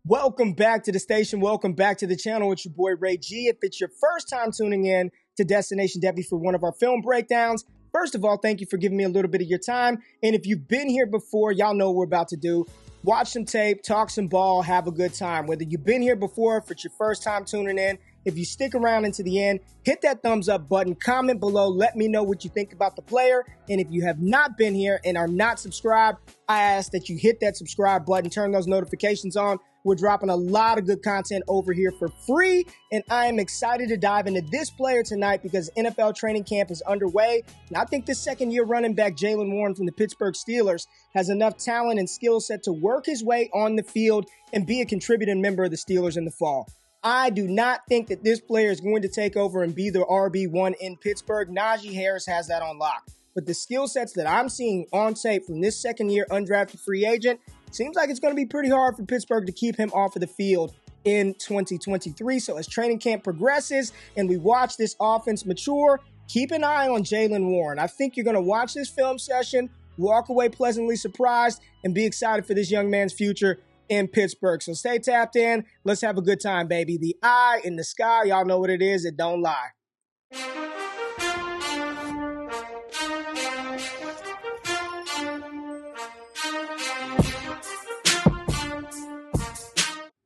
Welcome back to the station. Welcome back to the channel. It's your boy Ray G. If it's your first time tuning in to Destination Debbie for one of our film breakdowns, first of all, thank you for giving me a little bit of your time. And if you've been here before, y'all know what we're about to do. Watch some tape, talk some ball, have a good time. Whether you've been here before, if it's your first time tuning in, if you stick around into the end, hit that thumbs up button, comment below, let me know what you think about the player. And if you have not been here and are not subscribed, I ask that you hit that subscribe button, turn those notifications on. We're dropping a lot of good content over here for free, and I am excited to dive into this player tonight because NFL training camp is underway, and I think the second-year running back Jaylen Warren from the Pittsburgh Steelers has enough talent and skill set to work his way on the field and be a contributing member of the Steelers in the fall. I do not think that this player is going to take over and be the RB1 in Pittsburgh. Najee Harris has that on lock. But the skill sets that I'm seeing on tape from this second-year undrafted free agent, seems like it's going to be pretty hard for Pittsburgh to keep him off of the field in 2023. So as training camp progresses and we watch this offense mature, keep an eye on Jaylen Warren. I think you're going to watch this film session, walk away pleasantly surprised, and be excited for this young man's future in Pittsburgh. So stay tapped in. Let's have a good time, baby. The eye in the sky, y'all know what it is. It don't lie.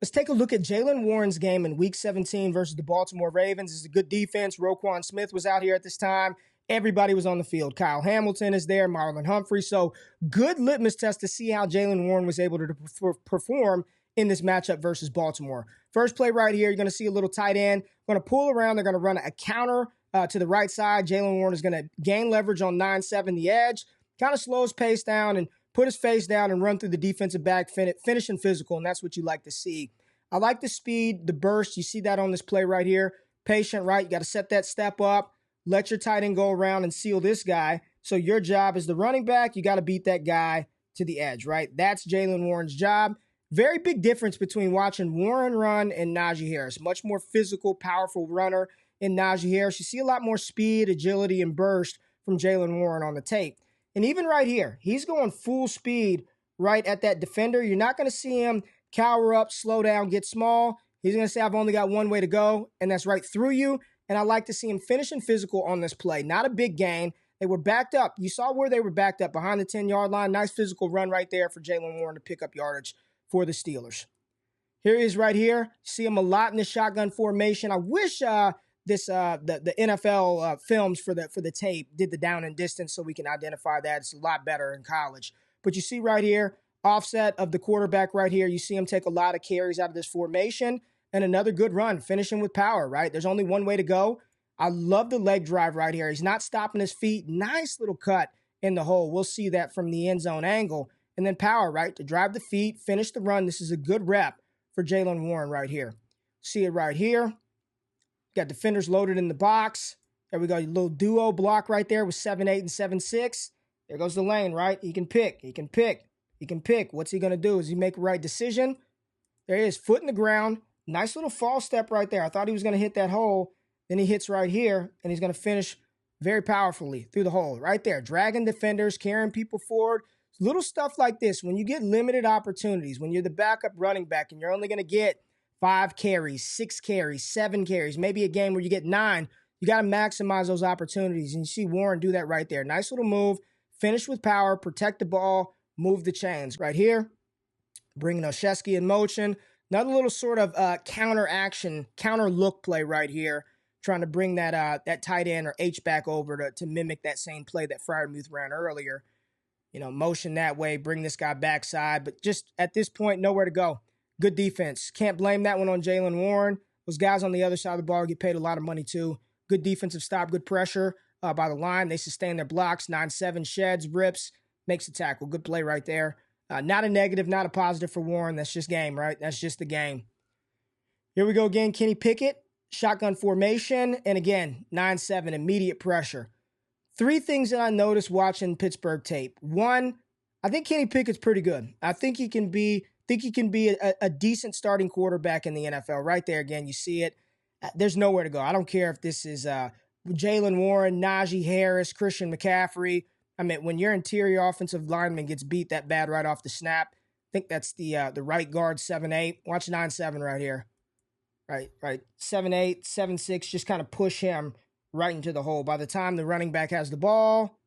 Let's take a look at Jaylen Warren's game in Week 17 versus the Baltimore Ravens. It's a good defense. Roquan Smith was out here at this time. Everybody was on the field. Kyle Hamilton is there, Marlon Humphrey. So good litmus test to see how Jaylen Warren was able to perform in this matchup versus Baltimore. First play right here, you're going to see a little tight end. Going to pull around. They're going to run a counter to the right side. Jaylen Warren is going to gain leverage on 9-7, the edge. Kind of slow his pace down and put his face down and run through the defensive back, finishing physical, and that's what you like to see. I like the speed, the burst. You see that on this play right here. Patient, right? You got to set that step up. Let your tight end go around and seal this guy. So your job as the running back, you got to beat that guy to the edge, right? That's Jaylen Warren's job. Very big difference between watching Warren run and Najee Harris. Much more physical, powerful runner in Najee Harris. You see a lot more speed, agility, and burst from Jaylen Warren on the tape. And even right here, he's going full speed right at that defender. You're not going to see him cower up, slow down, get small. He's going to say, I've only got one way to go, and that's right through you. And I like to see him finishing physical on this play. Not a big gain. They were backed up. You saw where they were backed up behind the 10-yard line. Nice physical run right there for Jaylen Warren to pick up yardage for the Steelers. Here he is right here. See him a lot in the shotgun formation. I wish the NFL films for the tape did the down and distance so we can identify that. It's a lot better in college. But you see right here, offset of the quarterback right here. You see him take a lot of carries out of this formation and another good run, finishing with power, right? There's only one way to go. I love the leg drive right here. He's not stopping his feet. Nice little cut in the hole. We'll see that from the end zone angle. And then power, right? To drive the feet, finish the run. This is a good rep for Jaylen Warren right here. See it right here. Got defenders loaded in the box. There we go. A little duo block right there with 7-8 and 7-6. There goes the lane, right? He can pick. He can pick. He can pick. What's he going to do? Is he make the right decision? There he is, foot in the ground. Nice little fall step right there. I thought he was going to hit that hole. Then he hits right here, and he's going to finish very powerfully through the hole right there. Dragging defenders, carrying people forward. Little stuff like this, when you get limited opportunities, when you're the backup running back and you're only going to get 5 carries, 6 carries, 7 carries, maybe a game where you get 9, you got to maximize those opportunities. And you see Warren do that right there. Nice little move, finish with power, protect the ball, move the chains. Right here, bringing Oshesky in motion. Another little sort of counter action, counter look play right here, trying to bring that tight end or H-back over to mimic that same play that Freiermuth ran earlier. You know, motion that way, bring this guy backside. But just at this point, nowhere to go. Good defense. Can't blame that one on Jaylen Warren. Those guys on the other side of the ball get paid a lot of money too. Good defensive stop, good pressure by the line. They sustain their blocks. 9-7 sheds, rips, makes a tackle. Good play right there. Not a negative, not a positive for Warren. That's just game, right? That's just the game. Here we go again. Kenny Pickett, shotgun formation. And again, 9-7, immediate pressure. 3 things that I noticed watching Pittsburgh tape. 1, I think Kenny Pickett's pretty good. I think he can be a decent starting quarterback in the NFL. Right there again, you see it. There's nowhere to go. I don't care if this is Jaylen Warren, Najee Harris, Christian McCaffrey. I mean, when your interior offensive lineman gets beat that bad right off the snap, think that's the right guard, 7'8". Watch 9-7 right here. Right. 7'8", 7'6", just kind of push him right into the hole. By the time the running back has the ball,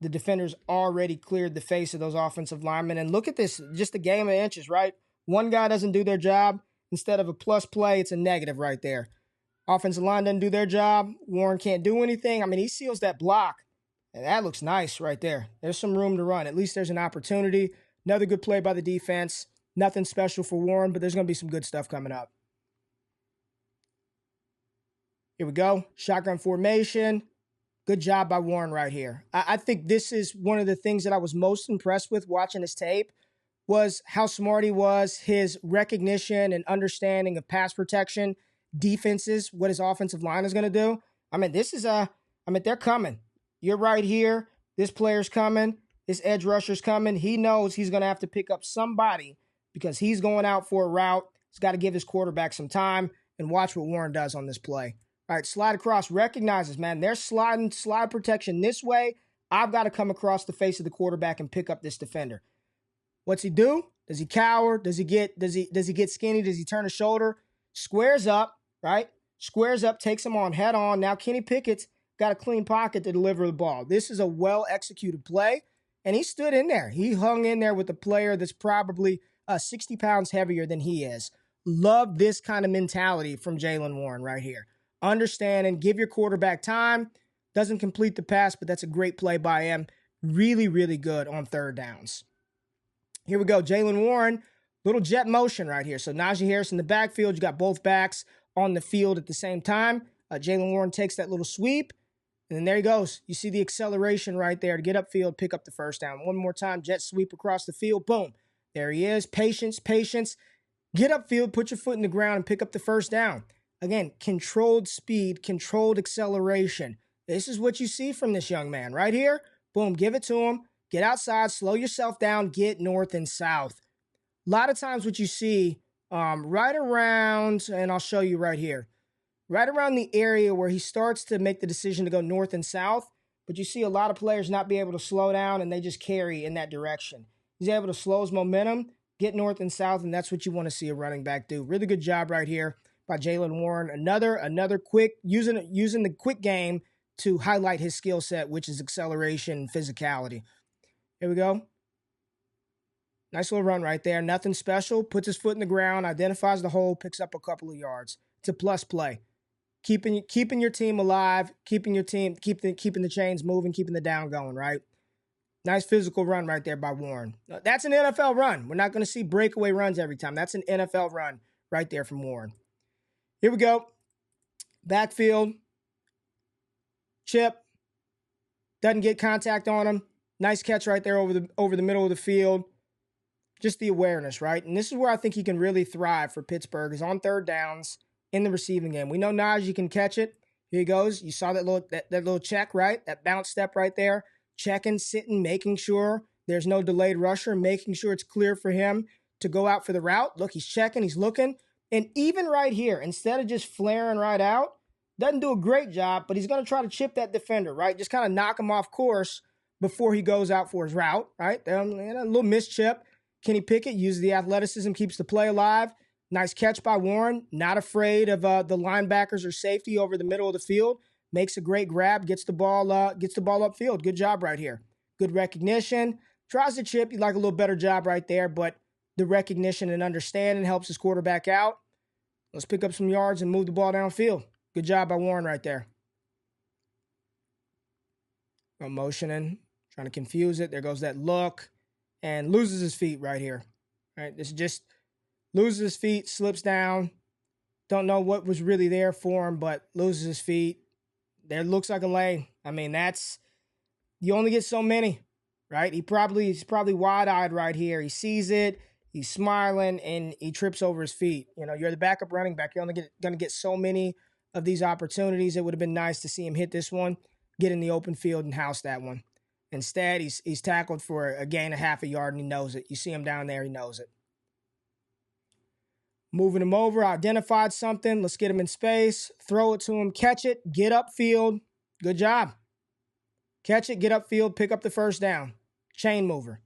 the defender's already cleared the face of those offensive linemen. And look at this, just a game of inches, right? One guy doesn't do their job. Instead of a plus play, it's a negative right there. Offensive line doesn't do their job. Warren can't do anything. I mean, he seals that block. And that looks nice right there. There's some room to run. At least there's an opportunity. Another good play by the defense. Nothing special for Warren, but there's going to be some good stuff coming up. Here we go. Shotgun formation. Good job by Warren right here. I think this is one of the things that I was most impressed with watching his tape was how smart he was, his recognition and understanding of pass protection, defenses, what his offensive line is going to do. I mean, they're coming. You're right here. This player's coming. This edge rusher's coming. He knows he's going to have to pick up somebody because he's going out for a route. He's got to give his quarterback some time and watch what Warren does on this play. All right, slide across, recognizes, man, they're slide protection this way. I've got to come across the face of the quarterback and pick up this defender. What's he do? Does he cower? Does he get skinny? Does he turn his shoulder? Squares up, right? Squares up, takes him on head on. Now Kenny Pickett's got a clean pocket to deliver the ball. This is a well-executed play, and he stood in there. He hung in there with a player that's probably 60 pounds heavier than he is. Love this kind of mentality from Jaylen Warren right here. Understand and give your quarterback time. Doesn't complete the pass, but that's a great play by him. Really, really good on third downs. Here we go. Jaylen Warren, little jet motion right here. So Najee Harris in the backfield. You got both backs on the field at the same time. Jaylen Warren takes that little sweep, and then there he goes. You see the acceleration right there to get upfield, pick up the first down. One more time, jet sweep across the field. Boom. There he is. Patience. Get upfield, put your foot in the ground, and pick up the first down. Again, controlled speed, controlled acceleration. This is what you see from this young man right here. Boom, give it to him. Get outside, slow yourself down, get north and south. A lot of times what you see right around, and I'll show you right here, right around the area where he starts to make the decision to go north and south, but you see a lot of players not be able to slow down, and they just carry in that direction. He's able to slow his momentum, get north and south, and that's what you want to see a running back do. Really good job right here by Jaylen Warren. Another quick, using the quick game to highlight his skill set, which is acceleration and physicality. Here we go. Nice little run right there. Nothing special. Puts his foot in the ground, identifies the hole, picks up a couple of yards. It's a plus play. Keeping your team alive, keeping the chains moving, keeping the down going, right? Nice physical run right there by Warren. That's an NFL run. We're not going to see breakaway runs every time. That's an NFL run right there from Warren. Here we go. Backfield. Chip. Doesn't get contact on him. Nice catch right there over the middle of the field. Just the awareness, right? And this is where I think he can really thrive for Pittsburgh is on third downs in the receiving game. We know Najee can catch it. Here he goes. You saw that little check, right? That bounce step right there. Checking, sitting, making sure there's no delayed rusher, making sure it's clear for him to go out for the route. Look, he's checking, he's looking. And even right here, instead of just flaring right out, doesn't do a great job, but he's going to try to chip that defender, right? Just kind of knock him off course before he goes out for his route, right? A little mischip. Kenny Pickett uses the athleticism, keeps the play alive. Nice catch by Warren. Not afraid of the linebackers or safety over the middle of the field. Makes a great grab, gets the ball upfield. Good job right here. Good recognition. Tries to chip. You'd like a little better job right there, but the recognition and understanding helps his quarterback out. Let's pick up some yards and move the ball downfield. Good job by Warren right there. Motioning, trying to confuse it. There goes that look. And loses his feet right here. All right, this is just loses his feet, slips down. Don't know what was really there for him, but loses his feet. There looks like a lane. I mean, you only get so many, right? He's probably wide-eyed right here. He sees it, he's smiling, and he trips over his feet. You know, you're the backup running back. You're only going to get so many of these opportunities. It would have been nice to see him hit this one, get in the open field, and house that one. Instead, he's tackled for a gain of half a yard, and he knows it. You see him down there, he knows it. Moving him over, identified something. Let's get him in space. Throw it to him, catch it, get upfield. Good job. Catch it, get upfield, pick up the first down. Chain mover.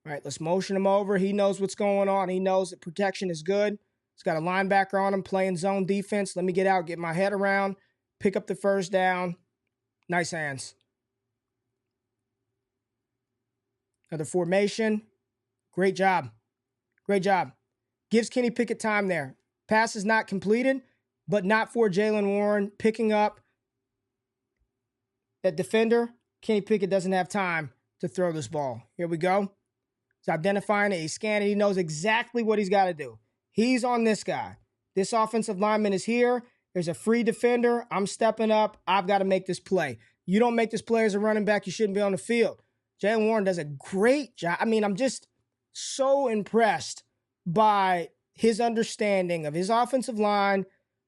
All right, let's motion him over. He knows what's going on. He knows that protection is good. He's got a linebacker on him playing zone defense. Let me get out, get my head around, pick up the first down. Nice hands. Another formation. Great job. Great job. Gives Kenny Pickett time there. Pass is not completed, but not for Jaylen Warren. Picking up that defender. Kenny Pickett doesn't have time to throw this ball. Here we go. He's identifying it. He's scanning. He knows exactly what he's got to do. He's on this guy. This offensive lineman is here. There's a free defender. I'm stepping up. I've got to make this play. You don't make this play as a running back, you shouldn't be on the field. Jaylen Warren does a great job. I mean, I'm just so impressed by his understanding of his offensive line,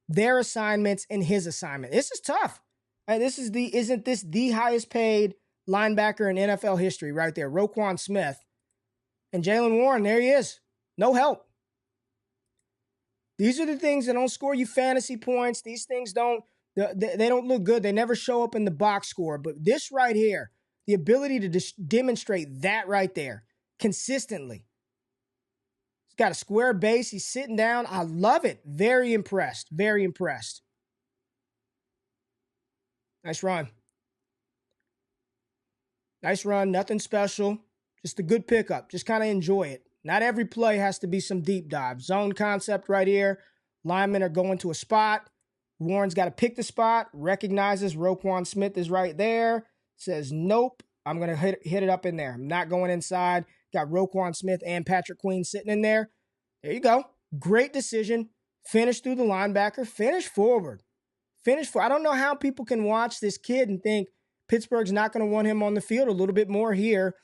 their assignments, and his assignment. This is tough. Isn't this the highest paid linebacker in NFL history right there? Roquan Smith. And Jaylen Warren, there he is. No help. These are the things that don't score you fantasy points. These things they don't look good. They never show up in the box score. But this right here, the ability to demonstrate that right there consistently. He's got a square base. He's sitting down. I love it. Very impressed. Very impressed. Nice run. Nice run. Nothing special. Just a good pickup. Just kind of enjoy it. Not every play has to be some deep dive. Zone concept right here. Linemen are going to a spot. Warren's got to pick the spot. Recognizes Roquan Smith is right there. Says, nope. I'm going to hit it up in there. I'm not going inside. Got Roquan Smith and Patrick Queen sitting in there. There you go. Great decision. Finish through the linebacker. Finish forward. I don't know how people can watch this kid and think Pittsburgh's not going to want him on the field a little bit more here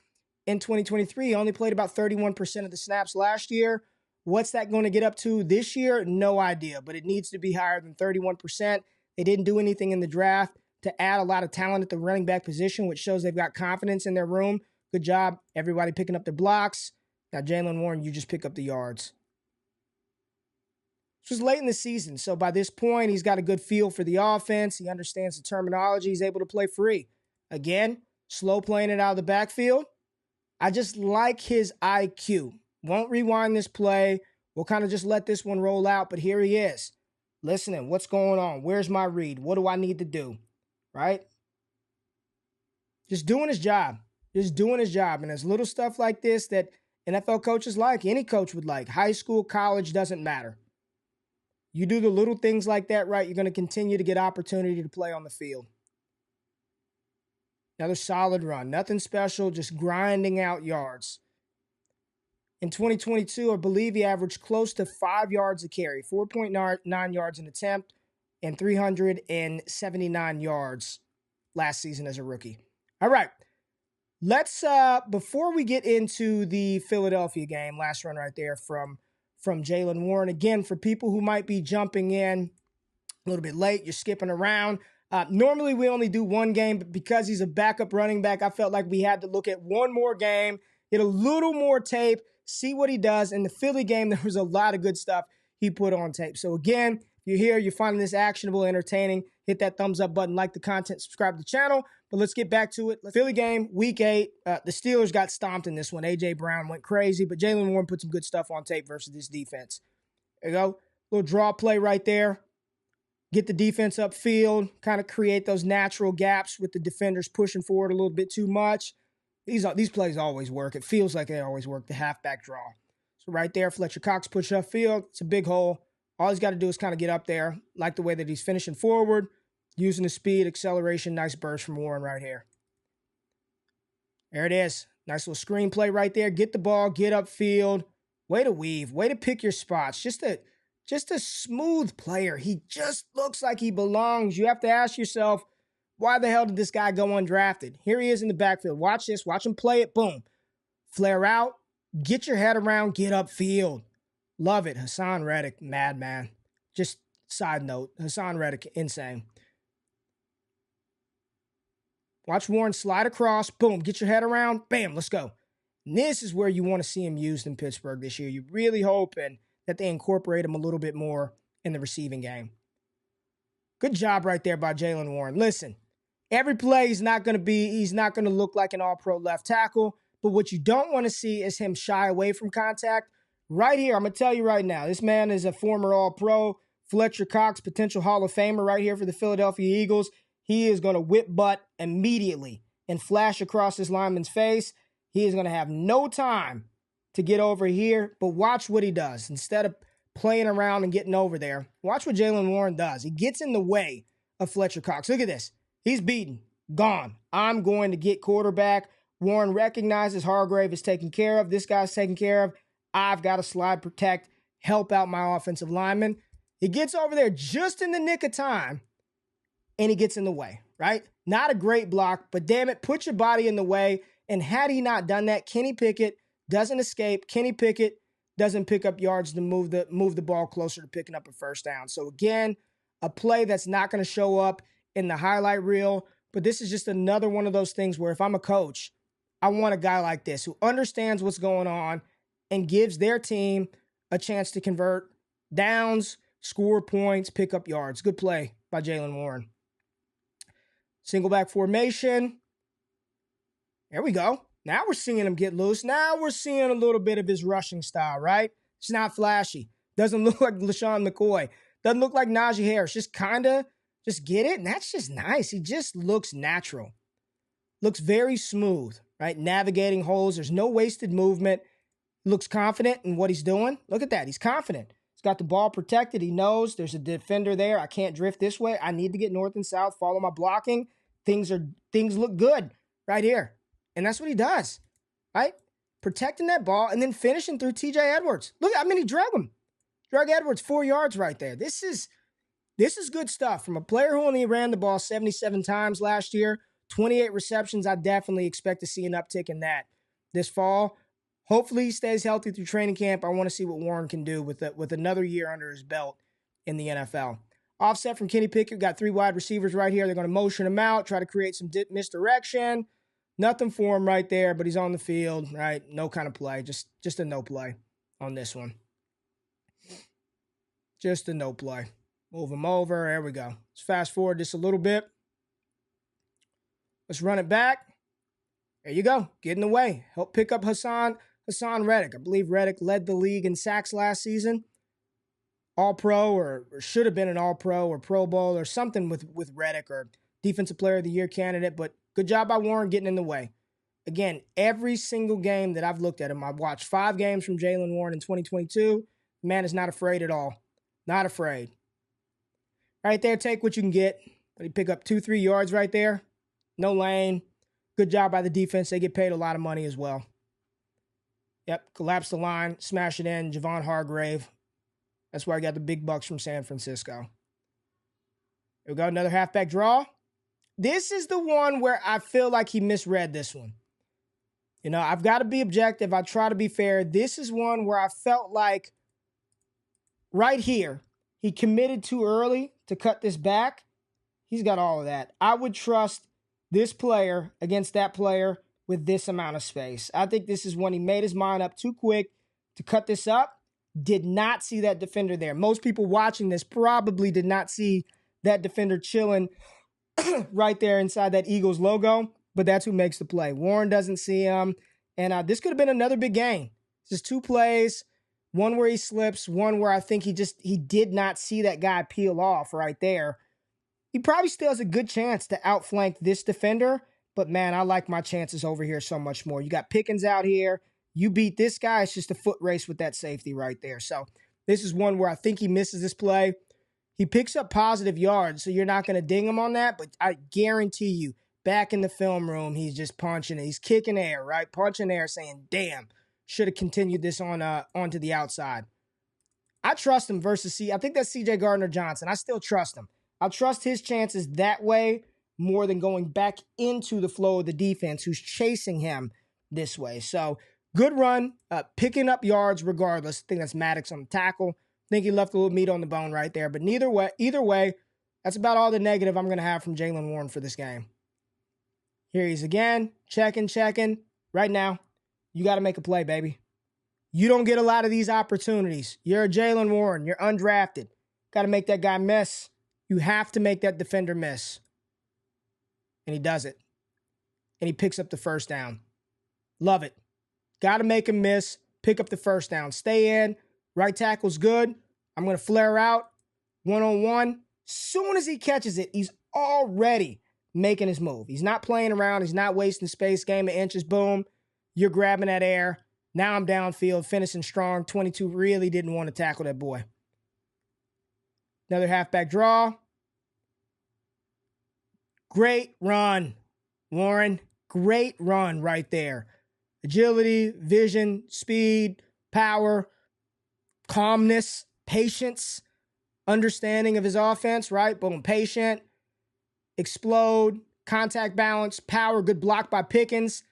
in 2023. He only played about 31% of the snaps last year. What's that going to get up to this year? No idea, but it needs to be higher than 31%. They didn't do anything in the draft to add a lot of talent at the running back position, which shows they've got confidence in their room. Good job, everybody picking up their blocks. Now, Jaylen Warren, you just pick up the yards. This was late in the season, so by this point, he's got a good feel for the offense. He understands the terminology. He's able to play free. Again, slow playing it out of the backfield. I just like his IQ. Won't rewind this play. We'll kind of just let this one roll out, but here he is. Listening, what's going on? Where's my read? What do I need to do? Right? Just doing his job. Just doing his job. And there's little stuff like this that NFL coaches like, any coach would like. High school, college, doesn't matter. You do the little things like that right, you're going to continue to get opportunity to play on the field. Another solid run. Nothing special, just grinding out yards. In 2022, I believe he averaged close to 5 yards a carry, 4.9 yards an attempt, and 379 yards last season as a rookie. All right. Let's, before we get into the Philadelphia game, last run right there from Jaylen Warren. Again, for people who might be jumping in a little bit late, you're skipping around. Normally, we only do one game, but because he's a backup running back, I felt like we had to look at one more game, get a little more tape, see what he does. In the Philly game, there was a lot of good stuff he put on tape. So again, if you're here, you're finding this actionable, entertaining, hit that thumbs up button, like the content, subscribe to the channel. But let's get back to it. Philly game, week 8. The Steelers got stomped in this one. A.J. Brown went crazy, but Jaylen Warren put some good stuff on tape versus this defense. There you go. Little draw play right there. Get the defense upfield, kind of create those natural gaps with the defenders pushing forward a little bit too much. These plays always work. It feels like they always work, the halfback draw. So right there, Fletcher Cox push upfield. It's a big hole. All he's got to do is kind of get up there. Like the way that he's finishing forward, using the speed, acceleration. Nice burst from Warren right here. There it is. Nice little screen play right there. Get the ball, get upfield. Way to weave. Way to pick your spots. Just a smooth player. He just looks like he belongs. You have to ask yourself, why the hell did this guy go undrafted? Here he is in the backfield. Watch this. Watch him play it. Boom. Flare out. Get your head around. Get upfield. Love it. Hassan Reddick, madman. Just side note. Hassan Reddick, insane. Watch Warren slide across. Boom. Get your head around. Bam. Let's go. And this is where you want to see him used in Pittsburgh this year. You're really hoping that they incorporate him a little bit more in the receiving game. Good job right there by Jaylen Warren. Listen, every play he's not going to look like an all-pro left tackle, But what you don't want to see is him shy away from contact. Right here, I'm going to tell you right now, this man is a former All-Pro, Fletcher Cox, potential Hall of Famer right here for the Philadelphia Eagles. He is going to whip butt immediately and flash across this lineman's face. He is going to have no time to get over here, but watch what he does. Instead of playing around and getting over there, watch what Jaylen Warren does. He gets in the way of Fletcher Cox. Look at this. He's beaten. Gone. I'm going to get quarterback. Warren recognizes Hargrave is taken care of. This guy's taken care of. I've got to slide, protect, help out my offensive lineman. He gets over there just in the nick of time, and he gets in the way, right? Not a great block, but damn it, put your body in the way. And had he not done that, Kenny Pickett doesn't escape. Kenny Pickett doesn't pick up yards to move the ball closer to picking up a first down. So again, a play that's not going to show up in the highlight reel, but this is just another one of those things where if I'm a coach, I want a guy like this who understands what's going on and gives their team a chance to convert downs, score points, pick up yards. Good play by Jaylen Warren. Single back formation. There we go. Now we're seeing him get loose. Now we're seeing a little bit of his rushing style, right? It's not flashy. Doesn't look like LaShawn McCoy. Doesn't look like Najee Harris. Just get it. And that's just nice. He just looks natural. Looks very smooth, right? Navigating holes. There's no wasted movement. Looks confident in what he's doing. Look at that. He's confident. He's got the ball protected. He knows there's a defender there. I can't drift this way. I need to get north and south, follow my blocking. Things look good right here. And that's what he does, right? Protecting that ball and then finishing through TJ Edwards. Look, he drug him. Drug Edwards 4 yards right there. This is good stuff from a player who only ran the ball 77 times last year, 28 receptions. I definitely expect to see an uptick in that this fall. Hopefully he stays healthy through training camp. I want to see what Warren can do with another year under his belt in the NFL. Offset from Kenny Pickett. Got 3 wide receivers right here. They're going to motion him out, try to create some misdirection. Nothing for him right there, but he's on the field, right? No kind of play. Just a no play on this one. Just a no play. Move him over. There we go. Let's fast forward just a little bit. Let's run it back. There you go. Get in the way. Help pick up Hassan Reddick. I believe Reddick led the league in sacks last season. All-Pro or should have been an All-Pro or Pro Bowl or something with Reddick or Defensive Player of the Year candidate, but good job by Warren getting in the way. Again, every single game that I've looked at him, I've watched 5 games from Jaylen Warren in 2022. The man is not afraid at all. Not afraid. Right there, take what you can get. But he pick up 2-3 yards right there. No lane. Good job by the defense. They get paid a lot of money as well. Yep, collapse the line, smash it in. Javon Hargrave. That's where I got the big bucks from San Francisco. Here we go, another halfback draw. This is the one where I feel like he misread this one. You know, I've got to be objective. I try to be fair. This is one where I felt like right here, he committed too early to cut this back. He's got all of that. I would trust this player against that player with this amount of space. I think this is when he made his mind up too quick to cut this up. Did not see that defender there. Most people watching this probably did not see that defender chilling right there inside that Eagles logo, but that's who makes the play. Warren doesn't see him, and this could have been another big game. Just 2 plays, one where he slips, one where I think he did not see that guy peel off right there. He probably still has a good chance to outflank this defender, but man, I like my chances over here so much more. You got Pickens out here. You beat this guy, it's just a foot race with that safety right there. So this is one where I think he misses this play. He picks up positive yards, so you're not going to ding him on that, but I guarantee you, back in the film room, he's just punching it. He's kicking air, right? Punching air, saying, damn, should have continued this onto the outside. I trust him versus I think that's C.J. Gardner-Johnson. I still trust him. I'll trust his chances that way more than going back into the flow of the defense who's chasing him this way. So good run, picking up yards regardless. I think that's Maddox on the tackle. I think he left a little meat on the bone right there. But either way, that's about all the negative I'm going to have from Jaylen Warren for this game. Here he is again, checking. Right now, you got to make a play, baby. You don't get a lot of these opportunities. You're a Jaylen Warren. You're undrafted. Got to make that guy miss. You have to make that defender miss. And he does it. And he picks up the first down. Love it. Got to make him miss. Pick up the first down. Stay in. Right tackle's good. I'm going to flare out. One-on-one. Soon as he catches it, he's already making his move. He's not playing around. He's not wasting space. Game of inches. Boom. You're grabbing that air. Now I'm downfield, finishing strong. 22 really didn't want to tackle that boy. Another halfback draw. Great run, Warren. Great run right there. Agility, vision, speed, power, calmness, patience, understanding of his offense, right? Boom, patient, explode, contact balance, power, good block by Pickens,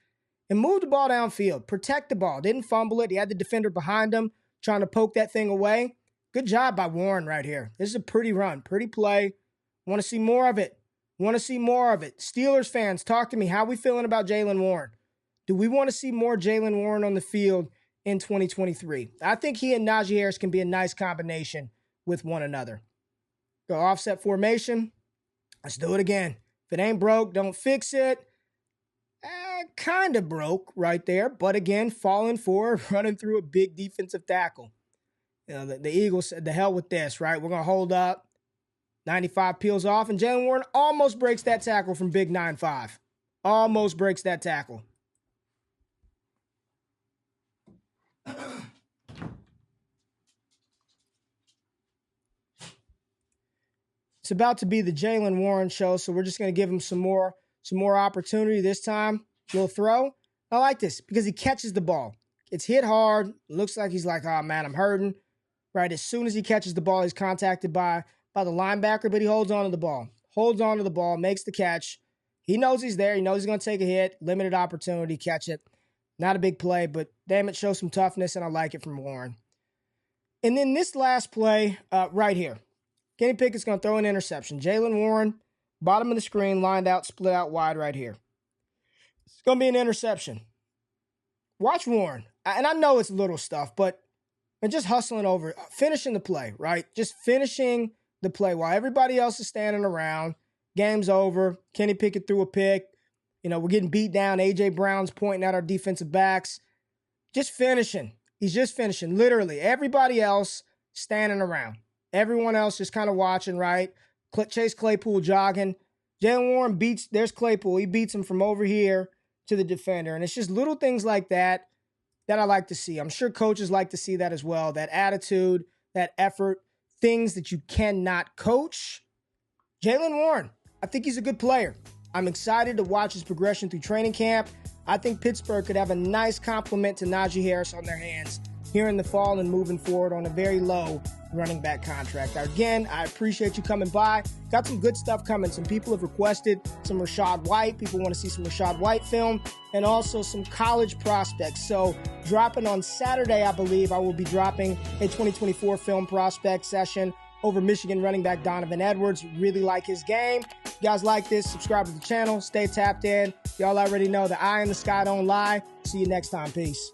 and move the ball downfield. Protect the ball. Didn't fumble it. He had the defender behind him trying to poke that thing away. Good job by Warren right here. This is a pretty run, pretty play. Want to see more of it. Want to see more of it. Steelers fans, talk to me. How we feeling about Jaylen Warren? Do we want to see more Jaylen Warren on the field in 2023? I think he and Najee Harris can be a nice combination with one another. Go offset formation. Let's do it again. If it ain't broke, don't fix it. Kind of broke right there, but again, falling forward, running through a big defensive tackle. You know, the Eagles said, the hell with this, right? We're going to hold up. 95 peels off, and Jaylen Warren almost breaks that tackle from big 9-5. Almost breaks that tackle. It's about to be the Jaylen Warren show, so we're just going to give him some more opportunity this time. Little throw. I like this because he catches the ball. It's hit hard. Looks like he's like, oh, man, I'm hurting. Right, as soon as he catches the ball, he's contacted by the linebacker, but he holds on to the ball. Holds on to the ball, makes the catch. He knows he's there. He knows he's going to take a hit. Limited opportunity, catch it. Not a big play, but damn it, shows some toughness, and I like it from Warren. And then this last play right here. Kenny Pickett's going to throw an interception. Jaylen Warren, bottom of the screen, lined out, split out wide right here. It's going to be an interception. Watch Warren. And I know it's little stuff, but just hustling over, finishing the play, right? Just finishing the play while everybody else is standing around. Game's over. Kenny Pickett threw a pick. You know, we're getting beat down. A.J. Brown's pointing at our defensive backs. Just finishing. He's just finishing. Literally, everybody else standing around. Everyone else just kind of watching, right? Chase Claypool jogging. Jaylen Warren there's Claypool. He beats him from over here to the defender. And it's just little things like that I like to see. I'm sure coaches like to see that as well. That attitude, that effort, things that you cannot coach. Jaylen Warren, I think he's a good player. I'm excited to watch his progression through training camp. I think Pittsburgh could have a nice compliment to Najee Harris on their hands here in the fall and moving forward on a very low running back contract. Again, I appreciate you coming by. Got some good stuff coming. Some people have requested some Rachaad White. People want to see some Rachaad White film and also some college prospects. So dropping on Saturday, I believe, I will be dropping a 2024 film prospect session over Michigan running back Donovan Edwards. Really like his game. If you guys like this, subscribe to the channel. Stay tapped in. Y'all already know the eye in the sky don't lie. See you next time. Peace.